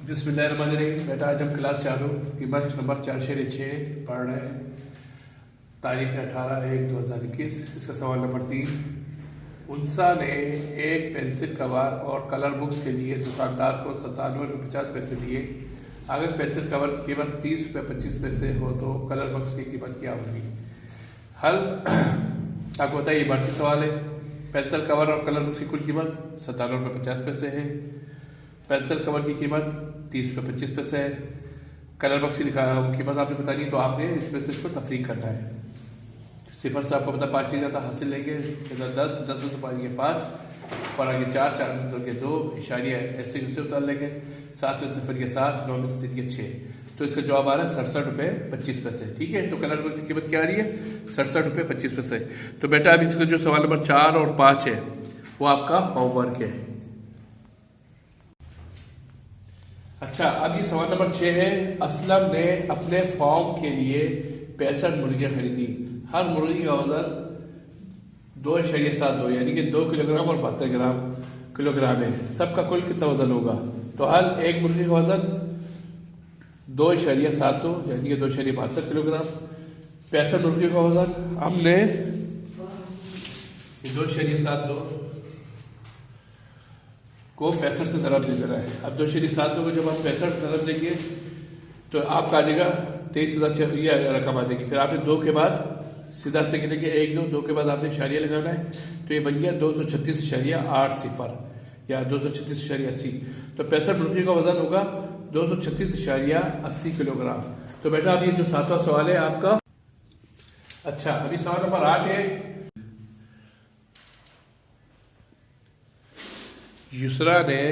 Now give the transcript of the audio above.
बिस्मिल्लाहिर्रहमानिर्रहीम। बेटा आज हम क्लास चालू की बख्श नंबर 406 पढ़ रहे हैं। तारीख है 18/1/2021। इसका सवाल नंबर 3। उनसा ने एक पेंसिल कवर और कलर बुक्स के लिए दुकानदार को 97 रुपये 50 पैसे दिए। अगर पेंसिल कवर की कीमत 30 रुपये 25 पैसे हो तो कलर बुक्स की कीमत क्या होगी? हल आपको बताइए, बढ़ती सवाल है। पेंसिल कवर और कलर बुक्स की कुल कीमत 97 रुपये 50 पैसे है। पेंसिल कवर की कीमत 30 रुपये 25 पैसे है। कलर बॉक्स की कीमत आपने बतानी है, तो आपने इसमें से इसको तफरीक करना है। सिफर से आपको पता 5 लिया जाता, हासिल लेंगे 10, 10 में से 5 ये 5 और आगे 4, 4 में से 2 इशारिया ऐसे से उतार लेंगे। 7 में सिफर के 7, 9 में से 3 के 6। तो इसका जवाब आ रहा है 67 रुपये 25 पैसे। ठीक है, तो कलर बॉक्स की कीमत क्या आ रही है? 67 रुपये 25 पैसे। तो बेटा अभी इसका जो सवाल नंबर 4 और 5 है वो आपका होमवर्क है। अच्छा, अब ये सवाल नंबर 6 है। असलम ने अपने फार्म के लिए 65 मुर्गियां खरीदी। हर मुर्गी का वजन 2.72 यानी कि 2 किलोग्राम और 72 किलोग्राम है। सबका कुल कितना वजन होगा? तो हर एक मुर्गी का वजन 2.72 यानी कि 2.72 किलोग्राम। 65 मुर्गी का वजन हमने 2.72 को 65 से ज़रब दे देना है। अब 2.72 को जब आप 65 ज़रब देंगे तो आपका आ जाएगा 23,000। ये रकम आ जाएगी। फिर आपने 2 के बाद सीधा से गिनेंगे 1, 2 के बाद आपने इशारिया लगाना है। तो ये बन गया 236.80 या 236.80। तो 65 मुर्गी का वजन होगा 236.80 किलोग्राम। तो बेटा अभी जो 7वां सवाल है आपका। अच्छा, अभी सवाल नंबर 8 है। युसरा ने